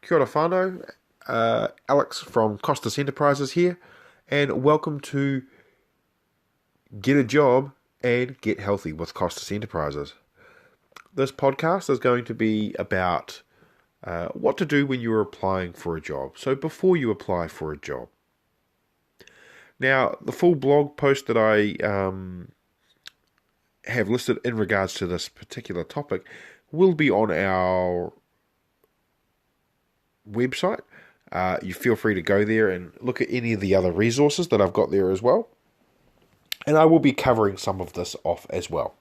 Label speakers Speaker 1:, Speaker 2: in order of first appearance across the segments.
Speaker 1: Kia ora whanau, Alex from Costas Enterprises here, and welcome to Get a Job and Get Healthy with Costas Enterprises. This podcast is going to be about what to do when you're applying for a job. So before you apply for a job. Now, the full blog post that I have listed in regards to this particular topic will be on our website. You feel free to go there and look at any of the other resources that I've got there as well. And I will be covering some of this off as well.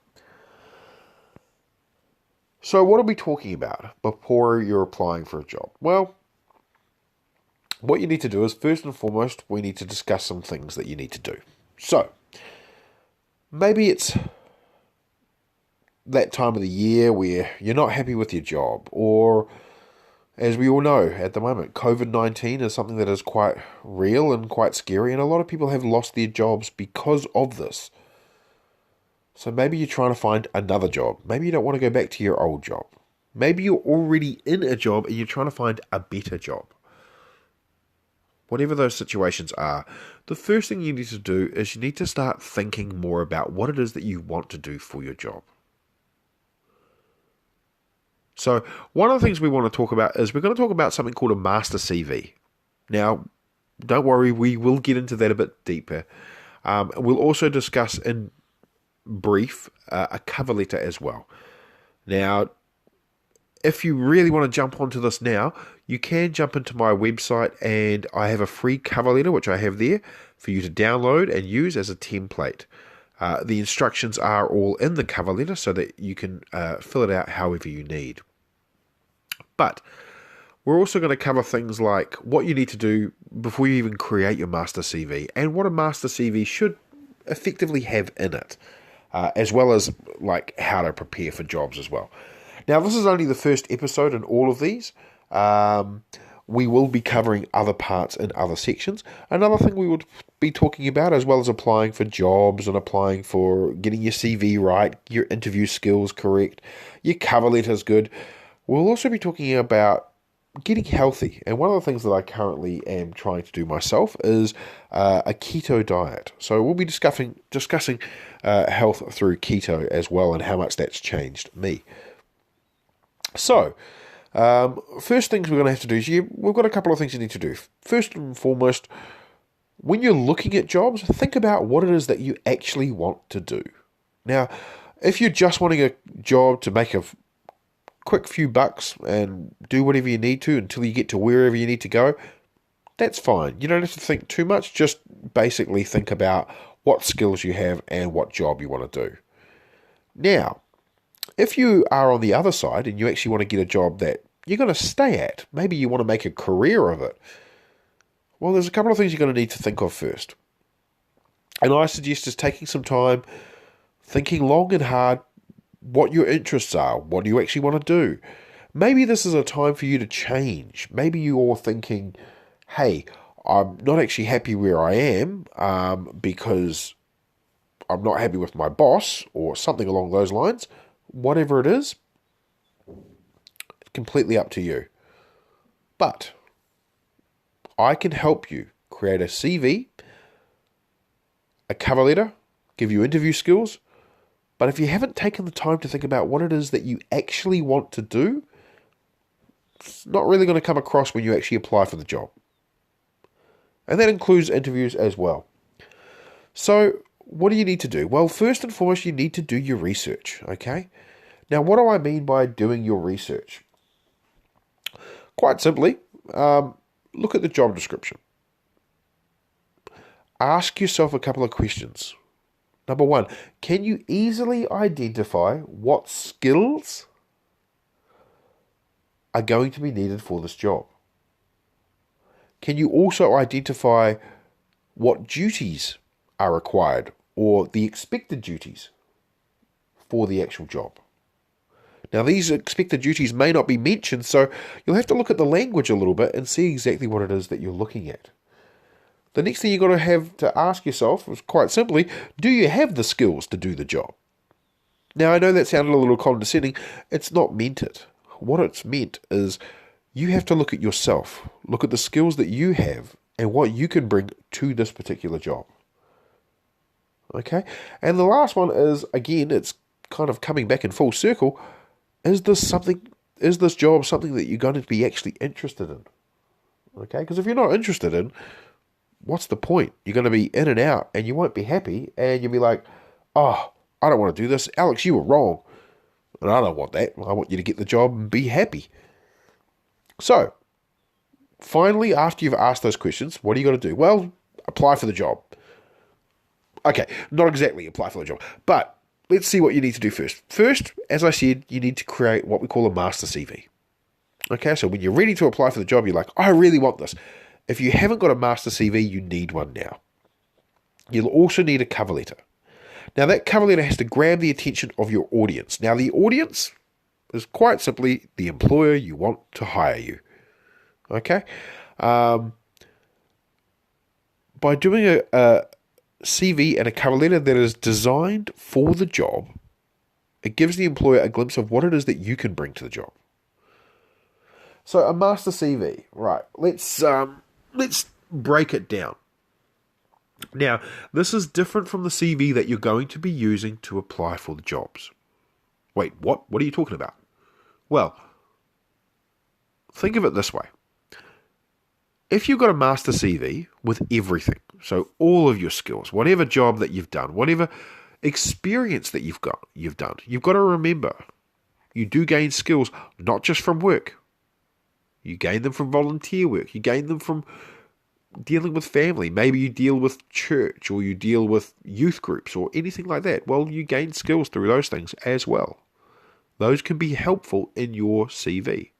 Speaker 1: So what are we talking about before you're applying for a job? Well, what you need to do is, first and foremost, we need to discuss some things that you need to do. So, maybe it's that time of the year where you're not happy with your job, or as we all know at the moment, COVID-19 is something that is quite real and quite scary, and a lot of people have lost their jobs because of this. So maybe you're trying to find another job. Maybe you don't want to go back to your old job. Maybe you're already in a job and you're trying to find a better job. Whatever those situations are, the first thing you need to do is you need to start thinking more about what it is that you want to do for your job. So one of the things we want to talk about is we're going to talk about something called a master CV. Now, don't worry, we will get into that a bit deeper. We'll also discuss in brief a cover letter as well. Now, if you really want to jump onto this now, you can jump into my website and I have a free cover letter which I have there for you to download and use as a template. The instructions are all in the cover letter so that you can fill it out however you need. But we're also going to cover things like what you need to do before you even create your master CV and what a master CV should effectively have in it, as well as like how to prepare for jobs as well. Now, this is only the first episode in all of these. We will be covering other parts in other sections. Another thing we would be talking about, as well as applying for jobs and applying for getting your CV right, your interview skills correct, your cover letters good. We'll also be talking about getting healthy. And one of the things that I currently am trying to do myself is a keto diet. So we'll be discussing health through keto as well and how much that's changed me. So, first things we're going to have to do is we've got a couple of things you need to do. First and foremost, when you're looking at jobs, think about what it is that you actually want to do. Now, if you're just wanting a job to make a quick few bucks and do whatever you need to until you get to wherever you need to go, that's fine. You don't have to think too much. Just basically think about what skills you have and what job you want to do. Now, if you are on the other side and you actually want to get a job that you're going to stay at, maybe you want to make a career of it, well, there's a couple of things you're going to need to think of first. And I suggest just taking some time, thinking long and hard what your interests are, what do you actually want to do. Maybe this is a time for you to change. Maybe you're thinking, hey, I'm not actually happy where I am because I'm not happy with my boss or something along those lines. Whatever it is, it's completely up to you. But I can help you create a CV, a cover letter, give you interview skills. But if you haven't taken the time to think about what it is that you actually want to do, it's not really going to come across when you actually apply for the job. And that includes interviews as well. So what do you need to do? Well, first and foremost, you need to do your research, okay? Now, what do I mean by doing your research? Quite simply, look at the job description. Ask yourself a couple of questions. Number one, can you easily identify what skills are going to be needed for this job? Can you also identify what duties are required or the expected duties for the actual job? Now, these expected duties may not be mentioned, so you'll have to look at the language a little bit and see exactly what it is that you're looking at. The next thing you've got to have to ask yourself is quite simply, do you have the skills to do the job? Now, I know that sounded a little condescending. It's not meant it. What it's meant is You have to look at yourself, look at the skills that you have and what you can bring to this particular job. Okay? And the last one is, again, it's kind of coming back in full circle. Is this job something that you're going to be actually interested in? Okay? Because if you're not interested in, what's the point? You're going to be in and out and you won't be happy and you'll be like, oh, I don't want to do this. Alex, you were wrong. And I don't want that. I want you to get the job and be happy. So, finally, after you've asked those questions, what are you going to do? Well, apply for the job. Okay, not exactly apply for the job, but let's see what you need to do first. First, as I said, you need to create what we call a master CV. Okay, so when you're ready to apply for the job, you're like, I really want this. If you haven't got a master CV, you need one now. You'll also need a cover letter. Now, that cover letter has to grab the attention of your audience. Now, the audience is quite simply the employer you want to hire you. Okay? By doing a CV and a cover letter that is designed for the job, it gives the employer a glimpse of what it is that you can bring to the job. So, a master CV, right? Let's break it down. Now, this is different from the CV that you're going to be using to apply for the jobs. Wait, what? What are you talking about? Well, think of it this way. If you've got a master CV with everything, so all of your skills, whatever job that you've done, whatever experience that you've done, you've got to remember, you do gain skills not just from work. You gain them from volunteer work. You gain them from dealing with family. Maybe you deal with church or you deal with youth groups or anything like that. Well, you gain skills through those things as well. Those can be helpful in your CV.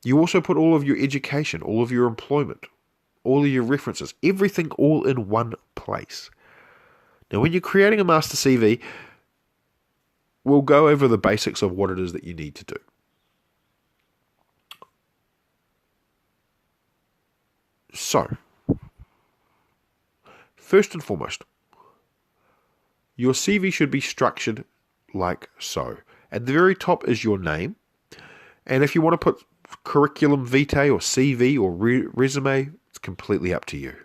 Speaker 1: You also put all of your education, all of your employment, all of your references, everything all in one place. Now, when you're creating a master CV, we'll go over the basics of what it is that you need to do. So, first and foremost, your CV should be structured like so. At the very top is your name, and if you want to put curriculum vitae or CV or resume, it's completely up to you.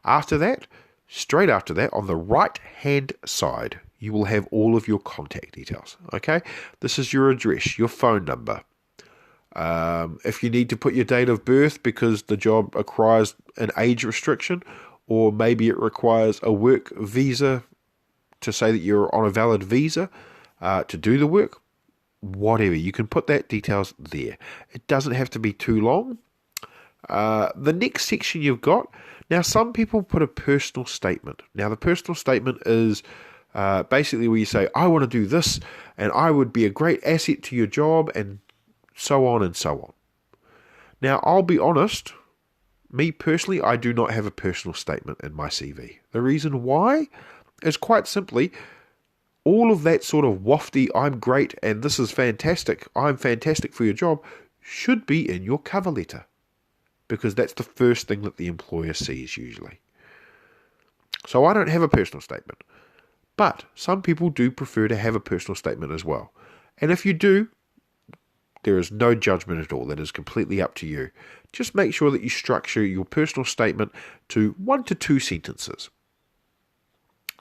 Speaker 1: After that, straight after that, on the right-hand side, you will have all of your contact details, okay? This is your address, your phone number. If you need to put your date of birth because the job requires an age restriction, or maybe it requires a work visa to say that you're on a valid visa to do the work, whatever, you can put that details there. It doesn't have to be too long. The next section you've got, now some people put a personal statement. Now the personal statement is basically where you say, I want to do this and I would be a great asset to your job, and so on and so on. Now, I'll be honest, me personally, I do not have a personal statement in my CV. The reason why is quite simply, all of that sort of wafty, I'm great and this is fantastic, I'm fantastic for your job, should be in your cover letter. Because that's the first thing that the employer sees usually. So I don't have a personal statement. But some people do prefer to have a personal statement as well. And if you do, there is no judgment at all. That is completely up to you. Just make sure that you structure your personal statement to 1 to 2 sentences.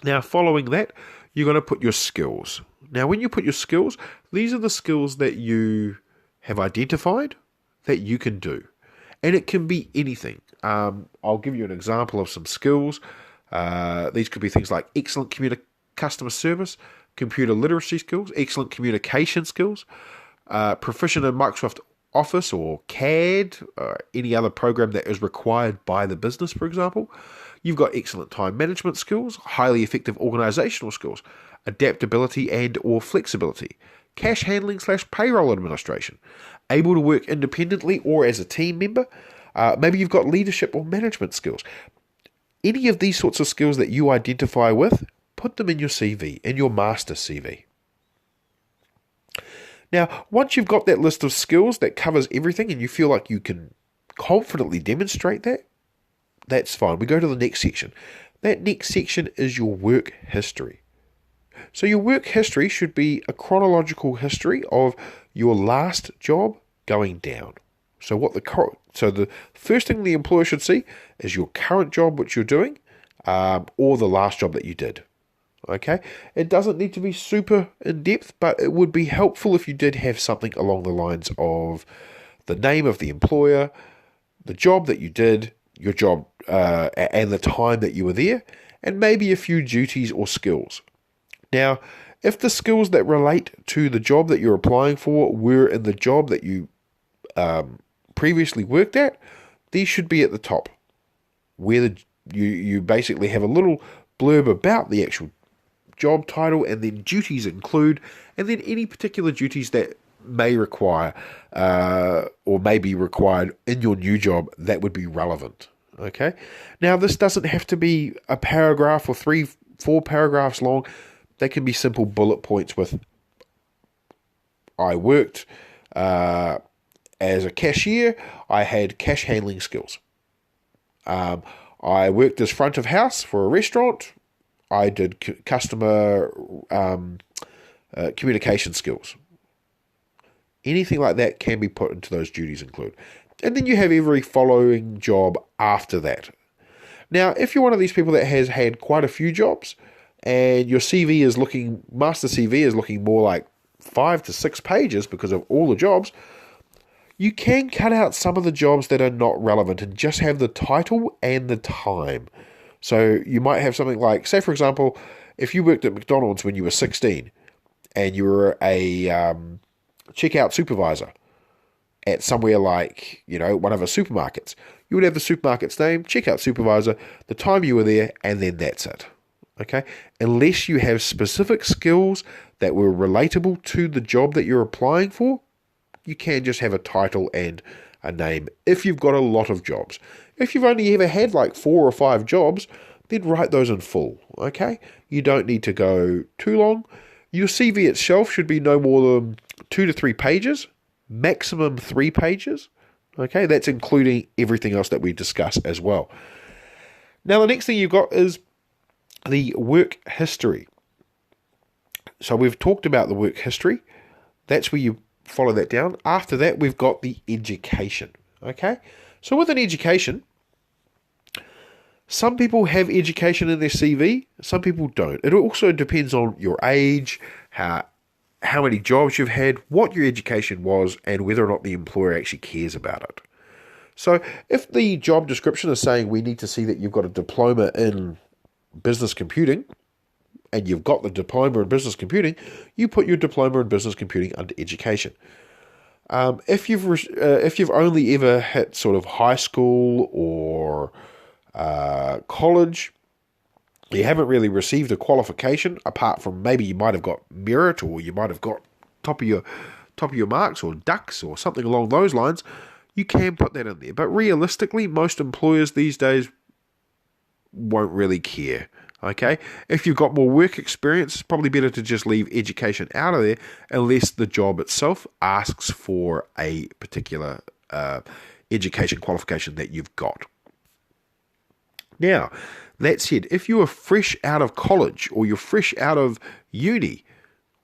Speaker 1: Now, following that, you're going to put your skills. Now, when you put your skills, these are the skills that you have identified that you can do. And it can be anything. I'll give you an example of some skills. These could be things like excellent customer service, computer literacy skills, excellent communication skills, proficient in Microsoft Office or CAD, any other program that is required by the business, for example. You've got excellent time management skills, highly effective organizational skills, adaptability and or flexibility, cash handling / payroll administration, able to work independently or as a team member. Maybe you've got leadership or management skills. Any of these sorts of skills that you identify with, put them in your CV, in your master CV. Now, once you've got that list of skills that covers everything and you feel like you can confidently demonstrate that, that's fine. We go to the next section. That next section is your work history. So your work history should be a chronological history of your last job going down. So the first thing the employer should see is your current job, which you're doing, or the last job that you did. Okay, it doesn't need to be super in depth, but it would be helpful if you did have something along the lines of the name of the employer, the job that you did, your job, and the time that you were there, and maybe a few duties or skills. Now, if the skills that relate to the job that you're applying for were in the job that you previously worked at, these should be at the top, where you basically have a little blurb about the actual job title, and then duties include, and then any particular duties that may require or may be required in your new job that would be relevant. Okay, now this doesn't have to be a paragraph or 3-4 paragraphs long. They can be simple bullet points with I worked as a cashier, I had cash handling skills. I worked as front of house for a restaurant, I did customer communication skills. Anything like that can be put into those duties include. And then you have every following job after that. Now, if you're one of these people that has had quite a few jobs and your master CV is looking more like 5 to 6 pages because of all the jobs, you can cut out some of the jobs that are not relevant and just have the title and the time. So you might have something like, say for example, if you worked at McDonald's when you were 16 and you were a checkout supervisor at somewhere like, one of our supermarkets, you would have the supermarket's name, checkout supervisor, the time you were there, and then that's it. Okay? Unless you have specific skills that were relatable to the job that you're applying for, you can just have a title and a name if you've got a lot of jobs. If you've only ever had like 4 or 5 jobs, then write those in full. Okay? You don't need to go too long. Your CV itself should be no more than 2 to 3 pages, maximum 3 pages. Okay, that's including everything else that we discuss as well. Now, the next thing you've got is the work history. So we've talked about the work history. That's where you follow that down. After that, we've got the education. Okay, so with an education, some people have education in their CV, some people don't. It also depends on your age, how many jobs you've had, what your education was, and whether or not the employer actually cares about it. So if the job description is saying we need to see that you've got a diploma in business computing, and you've got the diploma in business computing, you put your diploma in business computing under education. If you've only ever hit sort of high school or college, you haven't really received a qualification apart from maybe you might have got merit or you might have got top of your marks or ducks or something along those lines, you can put that in there. But realistically, most employers these days won't really care. Okay, if you've got more work experience, it's probably better to just leave education out of there unless the job itself asks for a particular education qualification that you've got. Now, that said, if you are fresh out of college or you're fresh out of uni,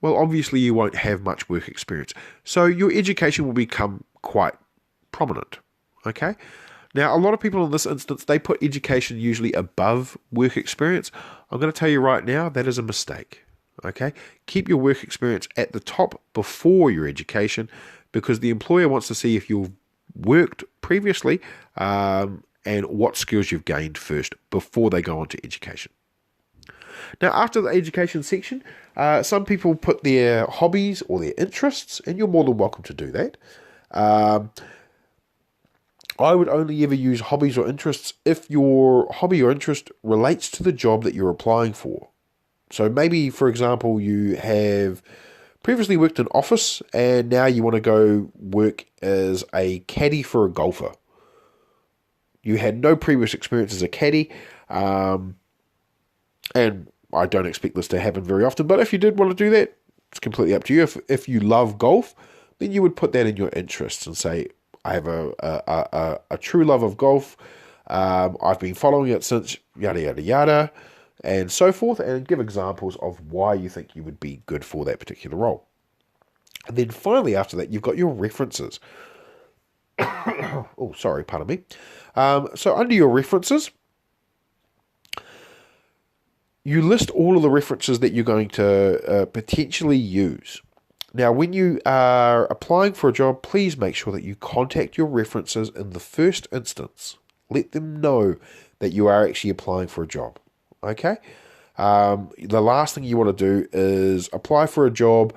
Speaker 1: well, obviously you won't have much work experience. So your education will become quite prominent. Okay? Now, a lot of people in this instance, they put education usually above work experience. I'm going to tell you right now, that is a mistake. Okay? Keep your work experience at the top before your education because the employer wants to see if you've worked previously and what skills you've gained first before they go on to education. Now, after the education section, some people put their hobbies or their interests, and you're more than welcome to do that. I would only ever use hobbies or interests if your hobby or interest relates to the job that you're applying for. So maybe, for example, you have previously worked in office and now you want to go work as a caddy for a golfer. You had no previous experience as a caddy, and I don't expect this to happen very often, but if you did want to do that, it's completely up to you. If you love golf, then you would put that in your interests and say, I have a true love of golf. I've been following it since yada, yada, yada, and so forth, and give examples of why you think you would be good for that particular role. And then finally, after that, you've got your references. Oh, sorry, pardon me. So under your references, you list all of the references that you're going to potentially use. Now, when you are applying for a job, please make sure that you contact your references in the first instance. Let them know that you are actually applying for a job. Okay? The last thing you want to do is apply for a job,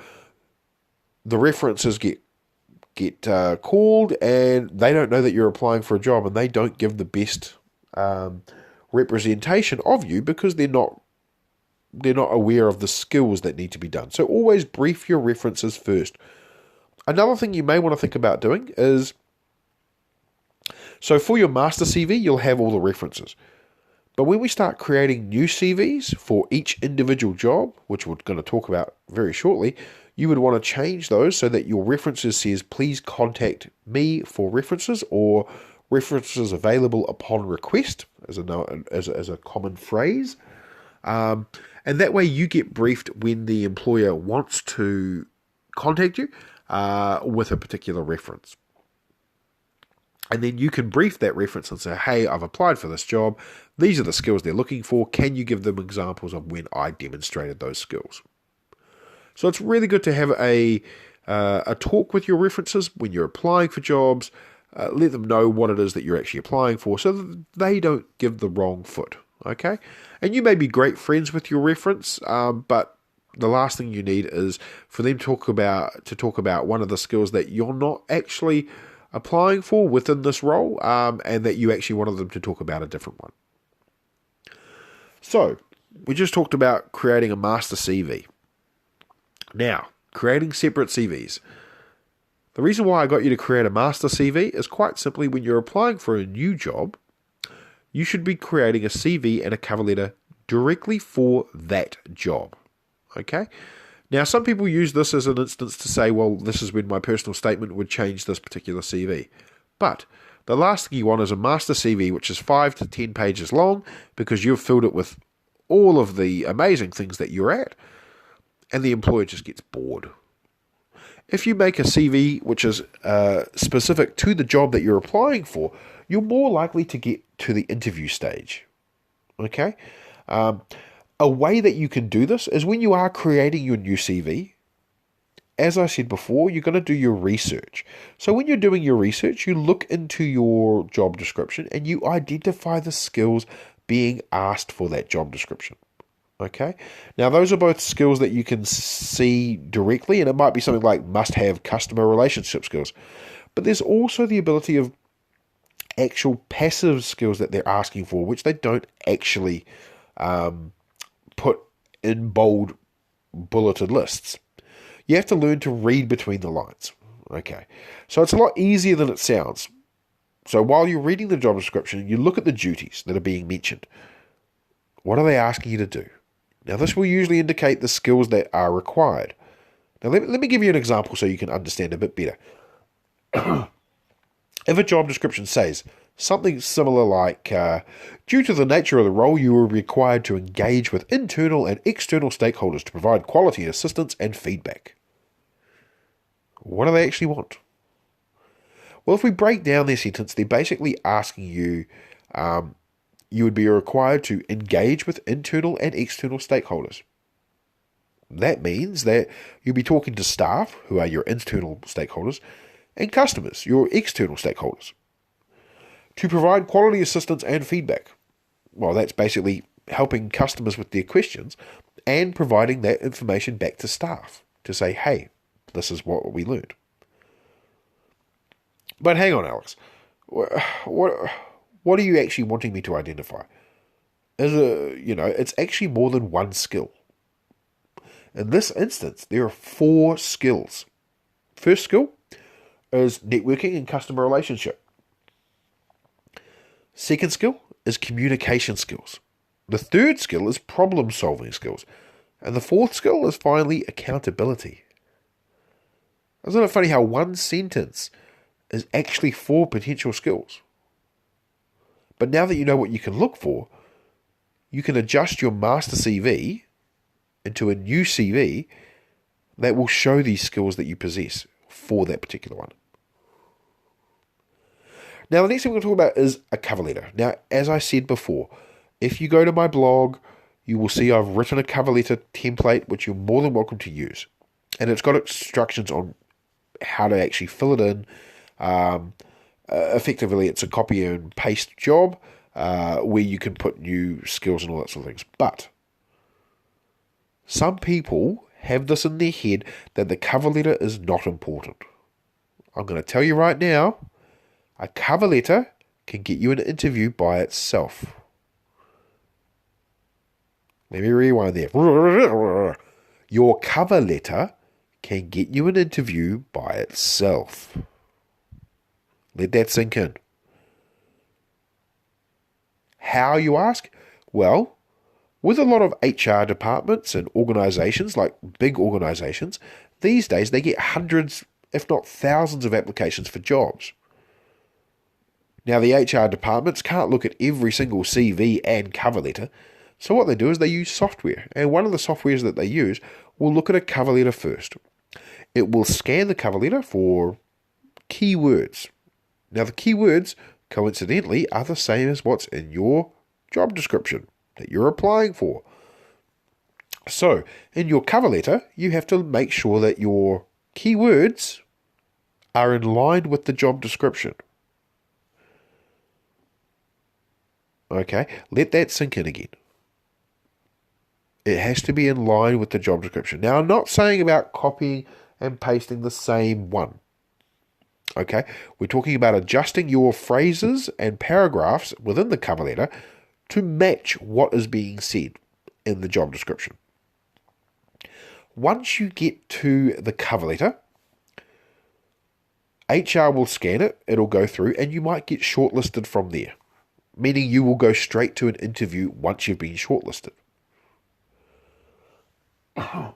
Speaker 1: the references get called, and they don't know that you're applying for a job, and they don't give the best representation of you because they're not aware of the skills that need to be done. So always brief your references first. Another thing you may want to think about doing is, so for your master CV, you'll have all the references. But when we start creating new CVs for each individual job, which we're going to talk about very shortly, you would want to change those so that your references says, please contact me for references, or references available upon request as a common phrase. And that way you get briefed when the employer wants to contact you with a particular reference. And then you can brief that reference and say, hey, I've applied for this job. These are the skills they're looking for. Can you give them examples of when I demonstrated those skills? So it's really good to have a talk with your references when you're applying for jobs. Let them know what it is that you're actually applying for so that they don't give the wrong foot. Okay? And you may be great friends with your reference, but the last thing you need is for them to talk about one of the skills that you're not actually applying for within this role, and that you actually wanted them to talk about a different one. So, we just talked about creating a master CV. Now, creating separate CVs. The reason why I got you to create a master CV is quite simply when you're applying for a new job, you should be creating a CV and a cover letter directly for that job. Okay? Now, some people use this as an instance to say, well, this is when my personal statement would change this particular CV. But the last thing you want is a master CV which is 5 to 10 pages long because you've filled it with all of the amazing things that you're at, and the employer just gets bored. If you make a CV which is specific to the job that you're applying for, you're more likely to get to the interview stage. Okay? A way that you can do this is when you are creating your new CV, as I said before, you're going to do your research. So when you're doing your research, you look into your job description and you identify the skills being asked for that job description. Okay? Now, those are both skills that you can see directly, and it might be something like must-have customer relationship skills. But there's also the ability of actual passive skills that they're asking for, which they don't actually put in bold bulleted lists. You have to learn to read between the lines. Okay, so it's a lot easier than it sounds. So while you're reading the job description, you look at the duties that are being mentioned. What are they asking you to do? Now, this will usually indicate the skills that are required. Now, let me give you an example so you can understand a bit better. If a job description says something similar like, due to the nature of the role, you are required to engage with internal and external stakeholders to provide quality assistance and feedback. What do they actually want? Well, if we break down their sentence, they're basically asking you, you would be required to engage with internal and external stakeholders. That means that you'll be talking to staff, who are your internal stakeholders, and customers, your external stakeholders, to provide quality assistance and feedback. Well, that's basically helping customers with their questions and providing that information back to staff to say, hey, this is what we learned. But hang on, Alex. What are you actually wanting me to identify? It's actually more than one skill. In this instance, there are 4 skills. First skill is networking and customer relationship. Second skill is communication skills. The third skill is problem-solving skills. And the fourth skill is finally accountability. Isn't it funny how one sentence is actually 4 potential skills? But now that you know what you can look for, you can adjust your master CV into a new CV that will show these skills that you possess for that particular one. Now, the next thing we're going to talk about is a cover letter. Now, as I said before, if you go to my blog, you will see I've written a cover letter template, which you're more than welcome to use. And it's got instructions on how to actually fill it in. Effectively, it's a copy and paste job where you can put new skills and all that sort of things. But some people have this in their head that the cover letter is not important. I'm going to tell you right now, a cover letter can get you an interview by itself. Let me rewind there. Your cover letter can get you an interview by itself. Let that sink in. How, you ask? Well, with a lot of HR departments and organisations, like big organisations, these days they get hundreds, if not thousands of applications for jobs. Now, the HR departments can't look at every single CV and cover letter, so what they do is they use software. And one of the softwares that they use will look at a cover letter first. It will scan the cover letter for keywords. Now, the keywords, coincidentally, are the same as what's in your job description that you're applying for. So, in your cover letter, you have to make sure that your keywords are in line with the job description. Okay, let that sink in again. It has to be in line with the job description. Now, I'm not saying about copying and pasting the same one. Okay, we're talking about adjusting your phrases and paragraphs within the cover letter to match what is being said in the job description. Once you get to the cover letter, HR will scan it, it'll go through, and you might get shortlisted from there, meaning you will go straight to an interview once you've been shortlisted.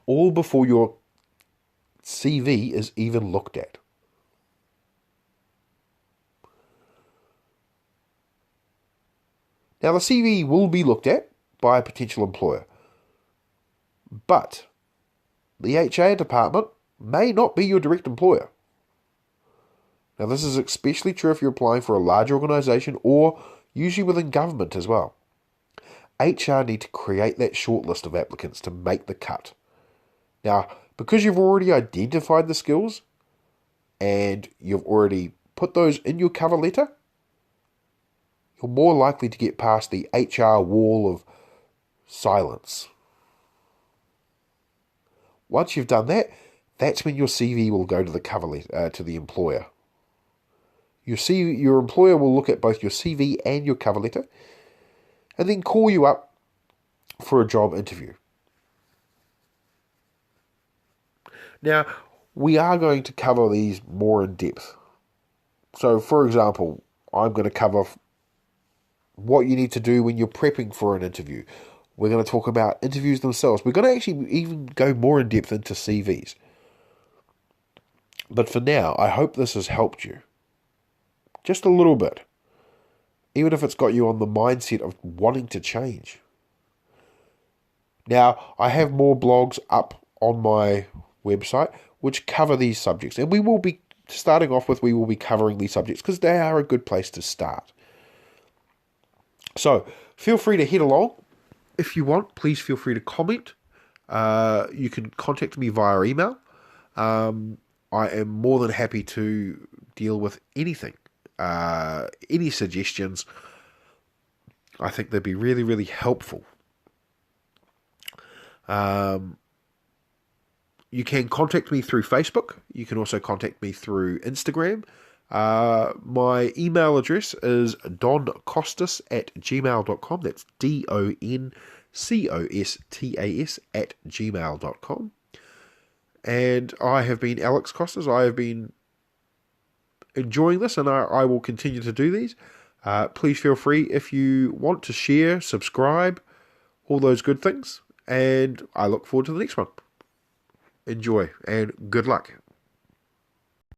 Speaker 1: All before your CV is even looked at. Now, the CV will be looked at by a potential employer, but the HR department may not be your direct employer. Now, this is especially true if you're applying for a large organisation or usually within government as well. HR need to create that shortlist of applicants to make the cut. Now, because you've already identified the skills and you've already put those in your cover letter, you're more likely to get past the HR wall of silence. Once you've done that, that's when your CV will go to the cover letter, to the employer. Your employer will look at both your CV and your cover letter and then call you up for a job interview. Now, we are going to cover these more in depth. So, for example, I'm going to cover what you need to do when you're prepping for an interview. We're going to talk about interviews themselves. We're going to actually even go more in depth into CVs. But for now, I hope this has helped you. Just a little bit. Even if it's got you on the mindset of wanting to change. Now, I have more blogs up on my website which cover these subjects. And we will be covering these subjects because they are a good place to start. So, feel free to head along. If you want, please feel free to comment. You can contact me via email. I am more than happy to deal with anything. Any suggestions. I think they'd be really, really helpful. You can contact me through Facebook. You can also contact me through Instagram. My email address is doncostas@gmail.com. That's DONCOSTAS@gmail.com. And I have been Alex Costas. I have been enjoying this, and I will continue to do these. Please feel free if you want to share, subscribe, all those good things. And I look forward to the next one. Enjoy and good luck.